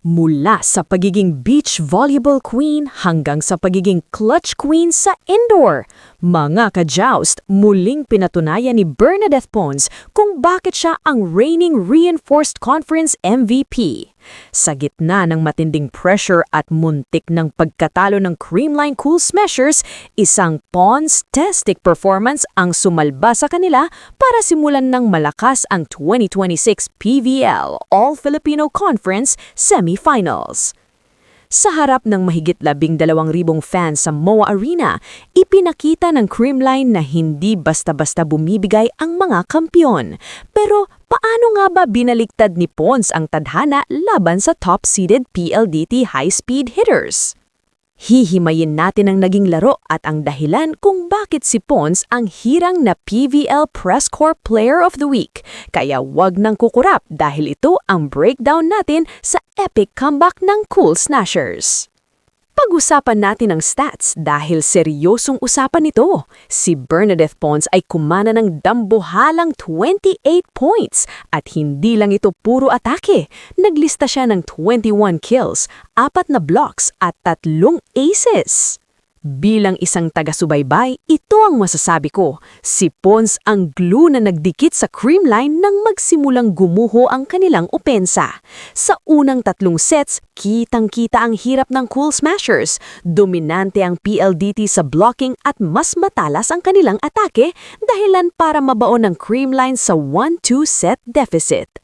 Mula sa pagiging beach volleyball queen hanggang sa pagiging clutch queen sa indoor, mga ka-joust, muling pinatunayan ni Bernadette Pons kung bakit siya ang reigning Reinforced Conference MVP. Sa gitna ng matinding pressure at muntik ng pagkatalo ng Creamline Cool Smashers, isang Pons-tastic performance ang sumalba sa kanila para simulan ng malakas ang 2026 PVL All-Filipino Conference Semifinals. Sa harap ng mahigit 12,000 fans sa MOA Arena, ipinakita ng Creamline na hindi basta-basta bumibigay ang mga kampyon. Pero paano nga ba binaliktad ni Pons ang tadhana laban sa top-seeded PLDT high-speed hitters? Hihimayin natin ang naging laro at ang dahilan kung bakit si Pons ang hirang na PVL Press Corps Player of the Week. Kaya wag nang kukurap dahil ito ang breakdown natin sa epic comeback ng Cool Smashers. Pag-usapan natin ang stats dahil seryosong usapan ito. Si Bernadette Pons ay kumana ng dambuhalang 28 points at hindi lang ito puro atake. Naglista siya ng 21 kills, 4 na blocks at 3 aces. Bilang isang taga-subaybay, ito ang masasabi ko. Si Pons ang glue na nagdikit sa Creamline nang magsimulang gumuho ang kanilang opensa. Sa unang 3 sets, kitang-kita ang hirap ng Cool Smashers. Dominante ang PLDT sa blocking at mas matalas ang kanilang atake, dahilan para mabaon ng Creamline sa 1-2 set deficit.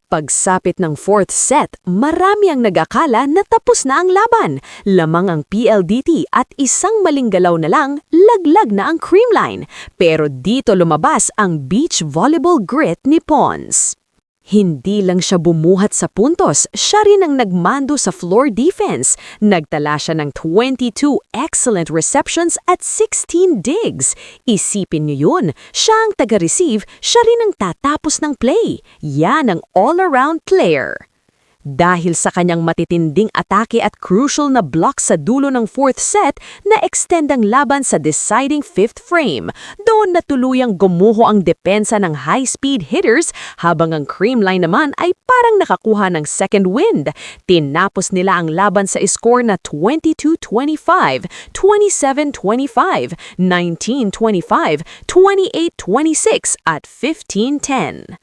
Pagsapit ng 4th set, marami ang nag-akala na tapos na ang laban. Lamang ang PLDT at isang maling galaw na lang, laglag na ang Creamline. Pero dito lumabas ang beach volleyball grit ni Pons. Hindi lang siya bumuhat sa puntos, siya rin ang nagmando sa floor defense. Nagtala siya ng 22 excellent receptions at 16 digs. Isipin niyo yun, siya ang taga-receive, siya rin ang tatapos ng play. Yan ang all-around player. Dahil sa kanyang matitinding atake at crucial na block sa dulo ng 4th set, na-extend ang laban sa deciding 5th frame. Doon na tuluyang gumuho ang depensa ng high-speed hitters habang ang Creamline naman ay parang nakakuha ng second wind. Tinapos nila ang laban sa score na 22-25, 27-25, 19-25, 28-26 at 15-10.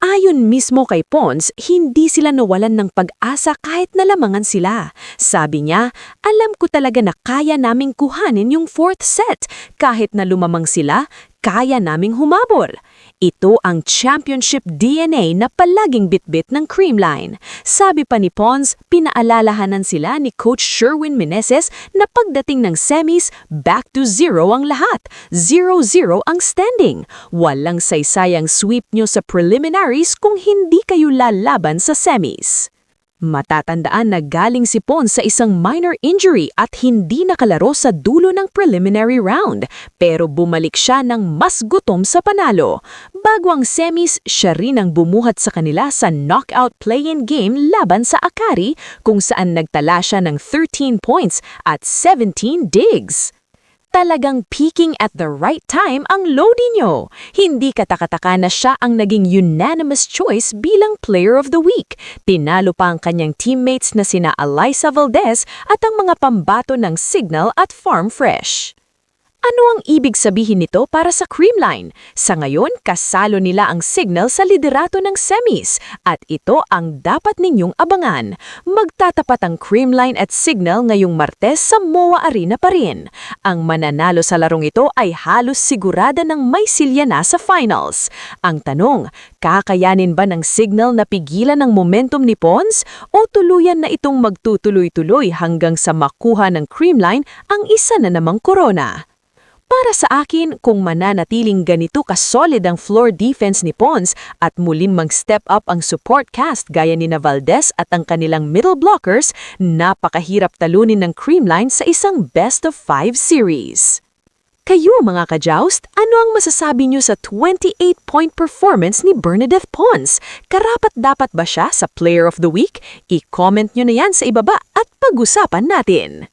Ayon mismo kay Pons, hindi sila nawalan ng pag-asa kahit nalamangan sila. Sabi niya, alam ko talaga na kaya naming kuhanin yung 4th set. Kahit na lumamang sila, kaya naming humabol. Ito ang championship DNA na palaging bitbit ng Creamline. Sabi pa ni Pons, pinaalalahanan sila ni Coach Sherwin Meneses na pagdating ng semis, back to 0 ang lahat. 0-0 ang standing. Walang saysayang sweep nyo sa preliminaries kung hindi kayo lalaban sa semis. Matatandaan na galing si Pons sa isang minor injury at hindi nakalaro sa dulo ng preliminary round, pero bumalik siya ng mas gutom sa panalo. Bago ang semis, siya rin ang bumuhat sa kanila sa knockout play-in game laban sa Akari kung saan nagtala siya ng 13 points at 17 digs. Talagang peaking at the right time ang Lodinho. Hindi katakataka na siya ang naging unanimous choice bilang Player of the Week. Tinalo pa ang kanyang teammates na sina Alyssa Valdez at ang mga pambato ng Signal at Farm Fresh. Ano ang ibig sabihin nito para sa Creamline? Sa ngayon, kasalo nila ang Signal sa liderato ng semis at ito ang dapat ninyong abangan. Magtatapat ang Creamline at Signal ngayong Martes sa MOA Arena pa rin. Ang mananalo sa larong ito ay halos sigurada ng may silya na sa finals. Ang tanong, kakayanin ba ng Signal na pigilan ang momentum ni Pons o tuluyan na itong magtutuloy-tuloy hanggang sa makuha ng Creamline ang isa na namang korona? Para sa akin, kung mananatiling ganito ka-solid ang floor defense ni Pons at muling mag-step up ang support cast gaya ni Valdez at ang kanilang middle blockers, napakahirap talunin ng Creamline sa isang best-of-5 series. Kayo mga ka-joust, ano ang masasabi niyo sa 28-point performance ni Bernadette Pons? Karapat-dapat ba siya sa Player of the Week? I-comment niyo na yan sa ibaba at pag-usapan natin.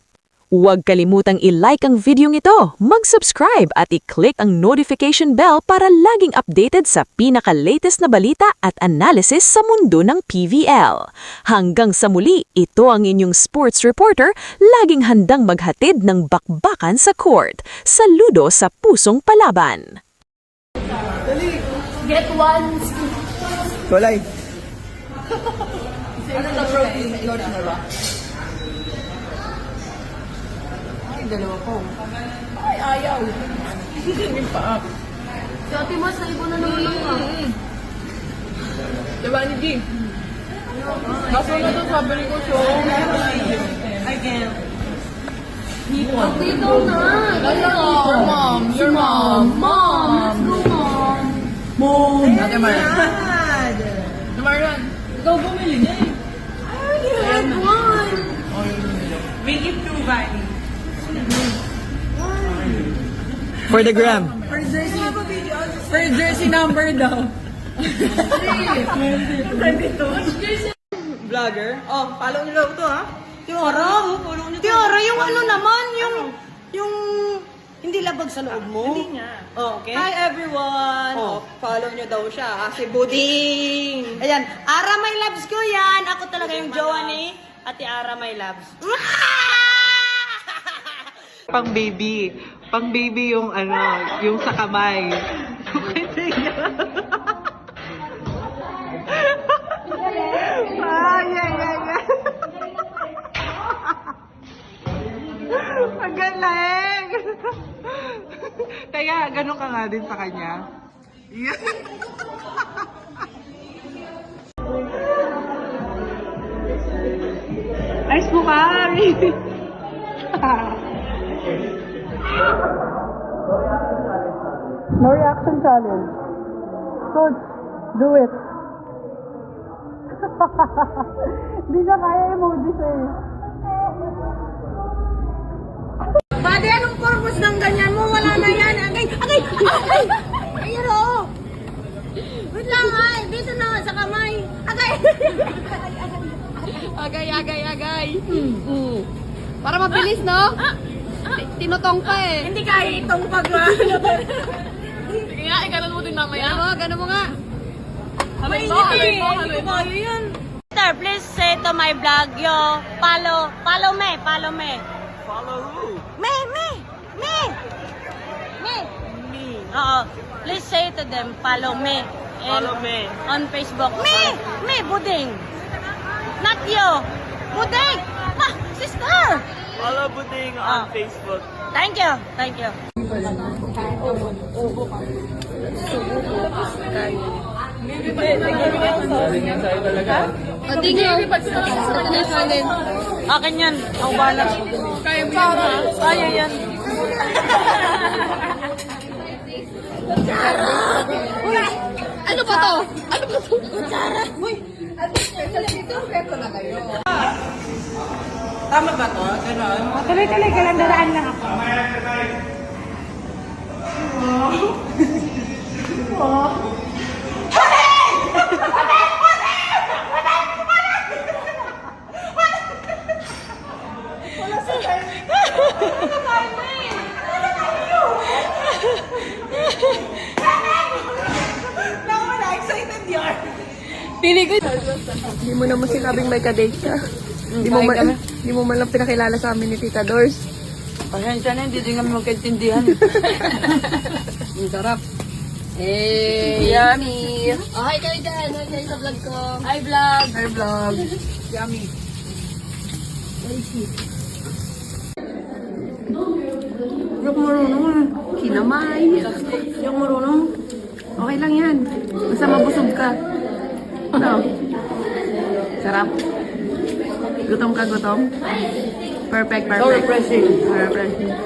Huwag kalimutang i-like ang video ito, mag-subscribe at i-click ang notification bell para laging updated sa pinaka-latest na balita at analysis sa mundo ng PVL. Hanggang sa muli, ito ang inyong sports reporter, laging handang maghatid ng bakbakan sa court. Saludo sa pusong palaban. Get one scoop. Kulay. Ano na protein? Ikaw na ba? Ay, dalawa ko. Ay, ayaw. Hindi pa. Si Ate Mas, naibo na naman ako. Diba ni G? Kaso na ito, sabi ko siya. I can't. Dito na. Your mom. Your mom. Mom. Let's go, mom. Mom. Ate Mar. Ate Maran. Ikaw bumili niya eh. I already had one. Make it two, Vani. For the gram. For jersey number daw. Vlogger? Oh, follow nyo lang ito ha. Tiara, follow nyo. Tiara, yung ano naman, yung hindi labag sa loob mo. Hindi nga. Oh, okay. Hi everyone. Oh, follow nyo daw siya. Si Buding. Ayan, Ara My Loves ko yan. Ako talaga yung jowa ni Ate Ara My Loves. Pang baby. Pang baby yung ano, yung sa kamay. Ay, ay, ay, ay. Ang galing. Kaya, ganun ka nga din sa kanya. Yeah. Ayos mo ka, Ari. No reaction challenge. Coach, do it. Hindi niya kaya emojis eh. Buddy, anong purpose ng ganyan mo? Wala na yan. Agay! Ayun o! Wait lang ay! Dito na sa kamay! Agay! Agay. Para mabilis, no? Tinutong pa eh. Hindi kaya itong pagwa. Sige nga, ganun mo din mamaya. Ganun mo nga. May hindi yan. Sir, please say to my vlog, yo, follow me. Follow who? Me. Oo. Please say to them, follow me. Follow me. On Facebook. Me, Buding. Not you. Buding. Ma, sister. Follow Buding on Facebook. Thank you. Akin yan. Ang bala. Kaya mo yan. Kaya yan. Ano ba to? Tama ba to? Ganon? Tuloy-tuloy ka lang, daraan lang ako. Pili ko. Hindi mo naman sinabing may kadate ka. Hindi mo man lang pinakilala sa amin ni Tita Dors. Pasensya na, hindi din kami magkaintindihan. Ang sarap. Yummy! Oh, hi kayo dyan. Hi kayo sa vlog ko. Hi vlog! Hi vlog! Yummy! Yung marunong kinamay. Yung marunong. Okay lang yan. Basta mabusog ka. Ano? Sarap. Gutom ka, gutom? Perfect. So refreshing. Refreshing.